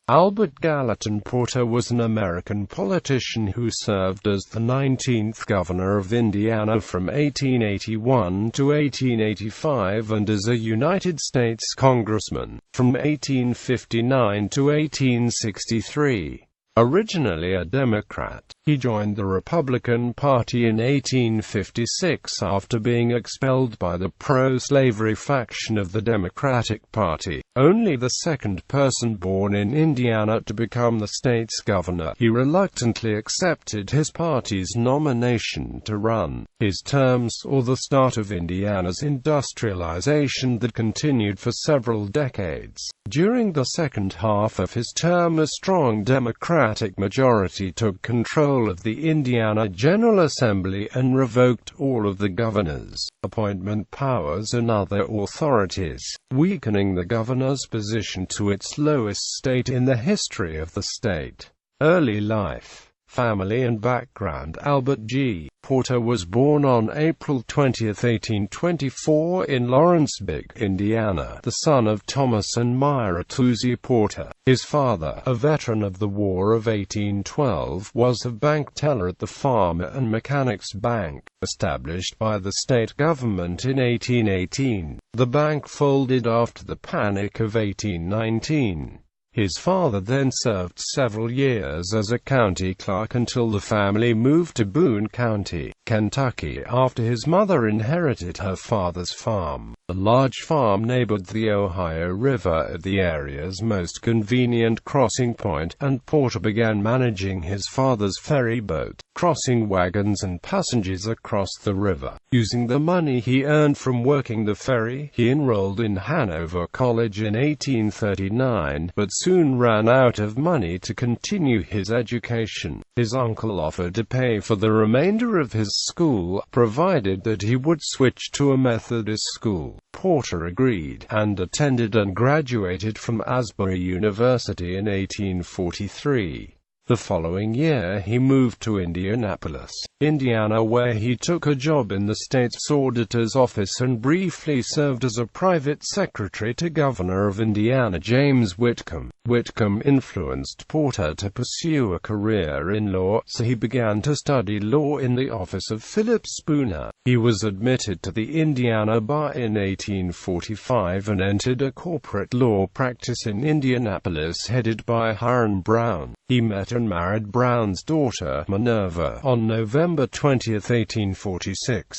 Albert Gallatin Porter was an American politician who served as the 19th governor of Indiana from 1881 to 1885 and as a United States Congressman from 1859 to 1863. Originally a Democrat, he joined the Republican Party in 1856 after being expelled by the pro-slavery faction of the Democratic Party. Only the second person born in Indiana to become the state's governor, he reluctantly accepted his party's nomination to run. His term saw the start of Indiana's industrialization that continued for several decades. During the second half of his term, a strong Democratic majority took control of the Indiana General Assembly and revoked all of the governor's appointment powers and other authorities, weakening the governor's position to its lowest state in the history of the state. Early life, family and background. Albert G. Porter was born on April 20, 1824 in Lawrenceburg, Indiana, the son of Thomas and Myra Toosie Porter. His father, a veteran of the War of 1812, was a bank teller at the Farmer and Mechanics Bank, established by the state government in 1818. The bank folded after the Panic of 1819. His father then served several years as a county clerk until the family moved to Boone County, Kentucky, after his mother inherited her father's farm. A large farm neighbored the Ohio River at the area's most convenient crossing point, and Porter began managing his father's ferry boat, crossing wagons and passengers across the river. Using the money he earned from working the ferry, he enrolled in Hanover College in 1839, but soon ran out of money to continue his education. His uncle offered to pay for the remainder of his school, provided that he would switch to a Methodist school. Porter agreed, and attended and graduated from Asbury University in 1843. The following year he moved to Indianapolis, Indiana, where he took a job in the state's auditor's office and briefly served as a private secretary to Governor of Indiana James Whitcomb. Whitcomb influenced Porter to pursue a career in law, so he began to study law in the office of Philip Spooner. He was admitted to the Indiana bar in 1845 and entered a corporate law practice in Indianapolis headed by Hiram Brown. He met and married Brown's daughter, Minerva, on November 20, 1846.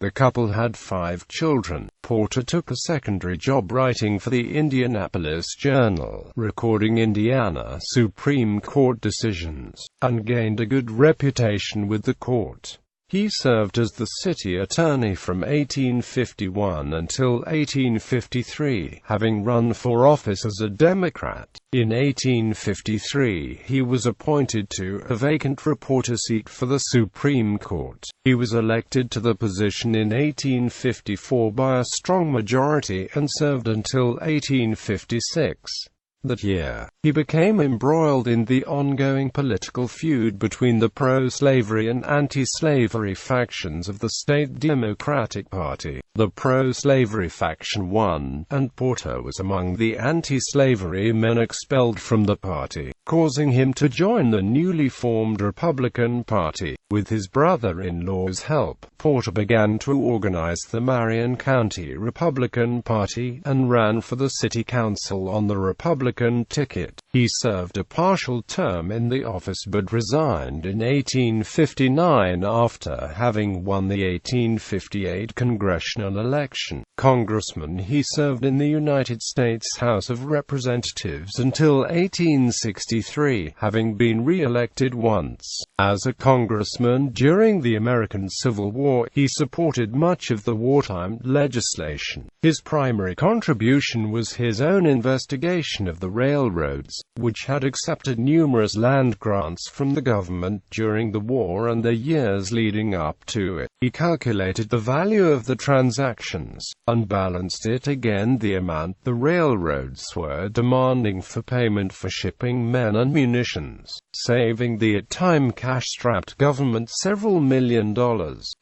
The couple had 5 children. Porter took a secondary job writing for the Indianapolis Journal, recording Indiana Supreme Court decisions, and gained a good reputation with the court. He served as the city attorney from 1851 until 1853, having run for office as a Democrat. In 1853, he was appointed to a vacant reporter seat for the Supreme Court. He was elected to the position in 1854 by a strong majority and served until 1856. That year, he became embroiled in the ongoing political feud between the pro-slavery and anti-slavery factions of the state Democratic Party. The pro-slavery faction won, and Porter was among the anti-slavery men expelled from the party, causing him to join the newly formed Republican Party. With his brother-in-law's help, Porter began to organize the Marion County Republican Party, and ran for the city council on the Republican ticket. He served a partial term in the office but resigned in 1859 after having won the 1858 congressional election. Congressman, he served in the United States House of Representatives until 1863, having been re-elected once. As a congressman during the American Civil War, he supported much of the wartime legislation. His primary contribution was his own investigation of the railroads, which had accepted numerous land grants from the government during the war and the years leading up to it. He calculated the value of the transit transactions, unbalanced it against the amount the railroads were demanding for payment for shipping men and munitions, saving the at-time cash-strapped government several $million.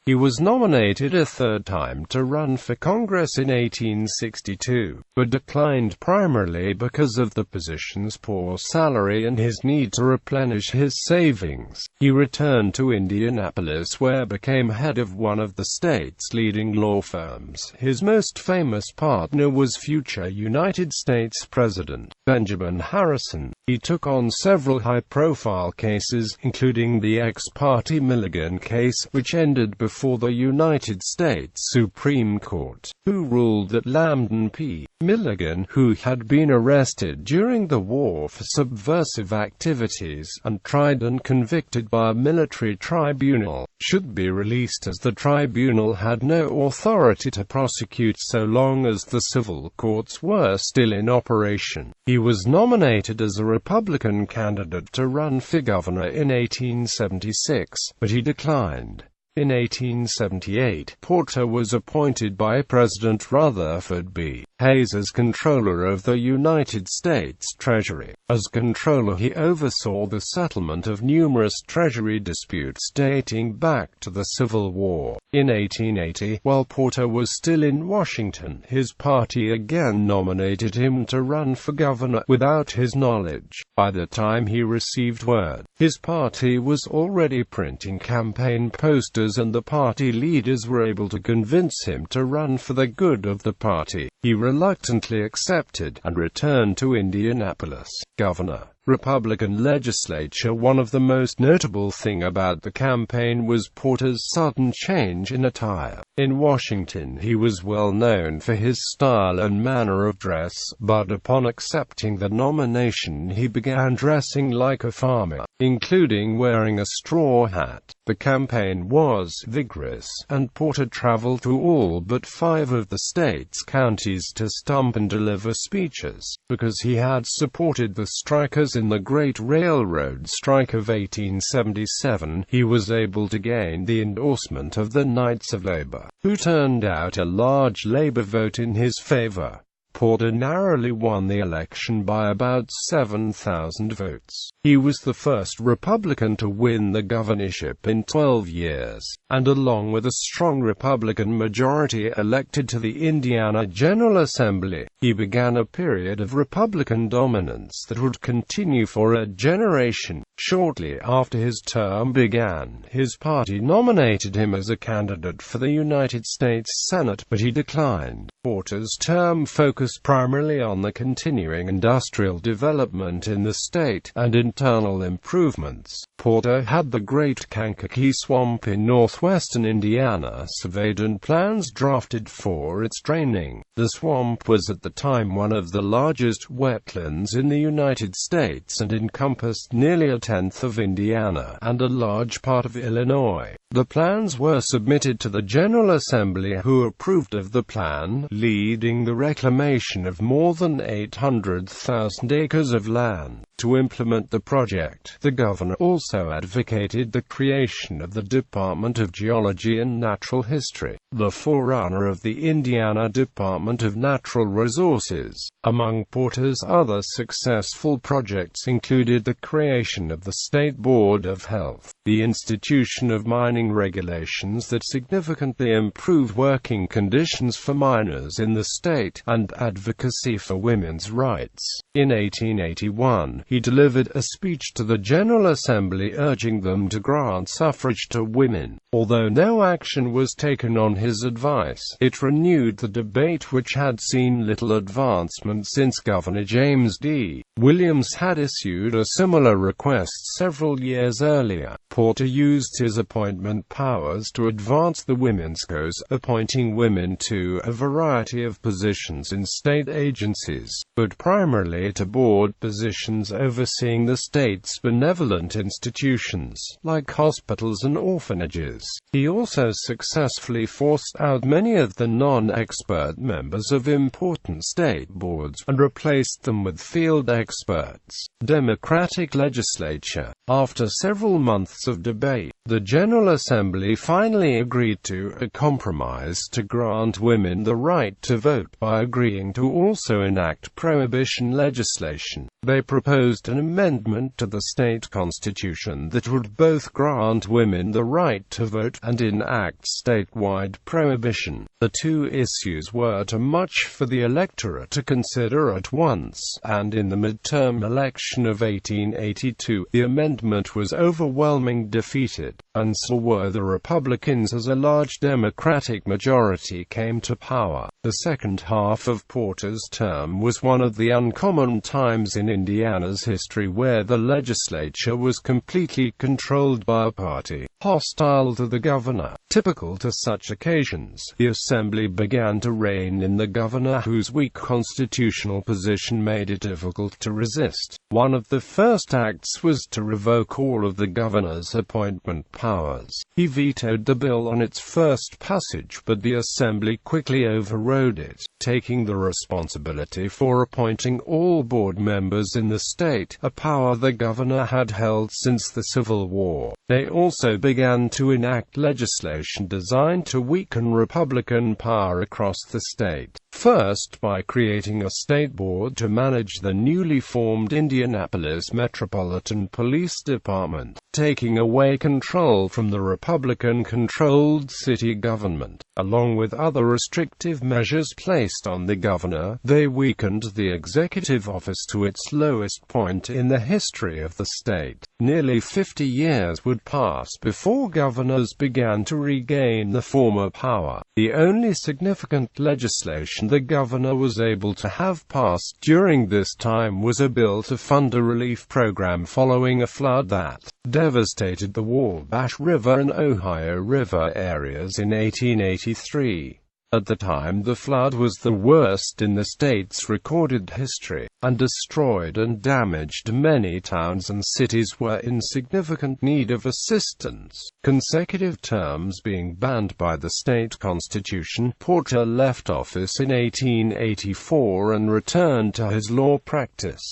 He was nominated a third time to run for Congress in 1862, but declined primarily because of the position's poor salary and his need to replenish his savings. He returned to Indianapolis, where became head of one of the state's leading law firms. His most famous partner was future United States President Benjamin Harrison. He took on several high-profile cases, including the ex parte Milligan case, which ended before the United States Supreme Court, who ruled that Lambton P. Milligan, who had been arrested during the war for subversive activities and tried and convicted by a military tribunal, should be released, as the tribunal had no authority to prosecute so long as the civil courts were still in operation. He was nominated as a Republican candidate to run for governor in 1876, but he declined. In 1878, Porter was appointed by President Rutherford B. Hayes as Comptroller of the United States Treasury. As Comptroller, he oversaw the settlement of numerous Treasury disputes dating back to the Civil War. In 1880, while Porter was still in Washington, his party again nominated him to run for governor without his knowledge. By the time he received word, his party was already printing campaign posters, and the party leaders were able to convince him to run for the good of the party. He reluctantly accepted and returned to Indianapolis. Governor. Republican legislature. One of the most notable thing about the campaign was Porter's sudden change in attire. In Washington, he was well known for his style and manner of dress, but upon accepting the nomination he began dressing like a farmer, including wearing a straw hat. The campaign was vigorous, and Porter traveled through all but 5 of the state's counties to stump and deliver speeches. Because he had supported the strikers in the Great Railroad Strike of 1877, he was able to gain the endorsement of the Knights of Labor, who turned out a large labor vote in his favor. Porter narrowly won the election by about 7,000 votes. He was the first Republican to win the governorship in 12 years, and along with a strong Republican majority elected to the Indiana General Assembly, he began a period of Republican dominance that would continue for a generation. Shortly after his term began, his party nominated him as a candidate for the United States Senate, but he declined. Porter's term focused primarily on the continuing industrial development in the state and internal improvements. Porter had the Great Kankakee Swamp in northwestern Indiana surveyed and plans drafted for its draining. The swamp was at the time one of the largest wetlands in the United States and encompassed nearly a tenth of Indiana and a large part of Illinois. The plans were submitted to the General Assembly, who approved of the plan, leading the reclamation of more than 800,000 acres of land. To implement the project, the governor also advocated the creation of the Department of Geology and Natural History, the forerunner of the Indiana Department of Natural Resources. Among Porter's other successful projects included the creation of the State Board of Health, the institution of mining regulations that significantly improved working conditions for miners in the state, and advocacy for women's rights. In 1881, he delivered a speech to the General Assembly urging them to grant suffrage to women. Although no action was taken on his advice, it renewed the debate, which had seen little advancement since Governor James D. Williams had issued a similar request several years earlier. Porter used his appointment powers to advance the women's cause, appointing women to a variety of positions in state agencies, but primarily to board positions overseeing the state's benevolent institutions, like hospitals and orphanages. He also successfully forced out many of the non-expert members of important state boards, and replaced them with field experts. Democratic legislature. After several months of debate, the General Assembly finally agreed to a compromise to grant women the right to vote by agreeing to also enact prohibition legislation. They proposed an amendment to the state constitution that would both grant women the right to vote and enact statewide prohibition. The two issues were too much for the electorate to consider at once, and in the midterm election of 1882, the amendment was overwhelmingly defeated, and so were the Republicans as a large Democratic majority came to power. The second half of Porter's term was one of the uncommon times in Indiana's history where the legislature was completely controlled by a party hostile to the governor. Typical to such occasions, the Assembly began to rein in the governor, whose weak constitutional position made it difficult to resist. One of the first acts was to revoke all of the governor's appointment powers. He vetoed the bill on its first passage, but the Assembly quickly overrode it, taking the responsibility for appointing all board members in the state, a power the governor had held since the Civil War. They also began to enact legislation designed to weaken Republican power across the state. First, by creating a state board to manage the newly formed Indianapolis Metropolitan Police Department, taking away control from the Republican-controlled city government. Along with other restrictive measures placed on the governor, they weakened the executive office to its lowest point in the history of the state. Nearly 50 years would pass before governors began to regain the former power. The only significant legislation the governor was able to have passed during this time was a bill to fund a relief program following a flood that devastated the Wabash River and Ohio River areas in 1883. At the time, the flood was the worst in the state's recorded history, and destroyed and damaged many towns and cities were in significant need of assistance. Consecutive terms being banned by the state constitution, Porter left office in 1884 and returned to his law practice.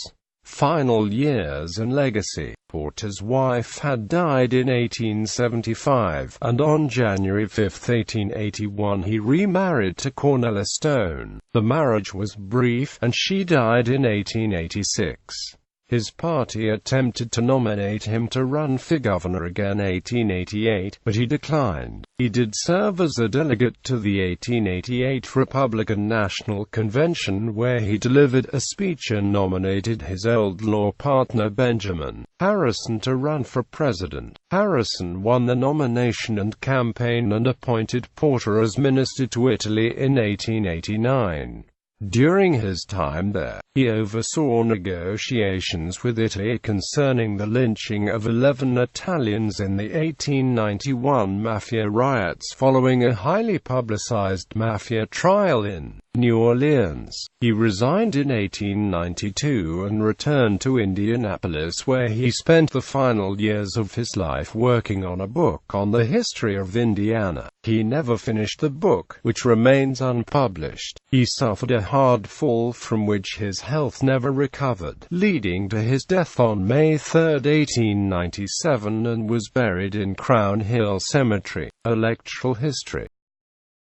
Final years and legacy. Porter's wife had died in 1875, and on January 5, 1881 he remarried to Cornelia Stone. The marriage was brief, and she died in 1886. His party attempted to nominate him to run for governor again in 1888, but he declined. He did serve as a delegate to the 1888 Republican National Convention, where he delivered a speech and nominated his old law partner Benjamin Harrison to run for president. Harrison won the nomination and campaign and appointed Porter as minister to Italy in 1889. During his time there, he oversaw negotiations with Italy concerning the lynching of 11 Italians in the 1891 Mafia riots following a highly publicized Mafia trial in New Orleans. He resigned in 1892 and returned to Indianapolis, where he spent the final years of his life working on a book on the history of Indiana. He never finished the book, which remains unpublished. He suffered a hard fall from which his health never recovered, leading to his death on May 3, 1897, and was buried in Crown Hill Cemetery. Electoral history.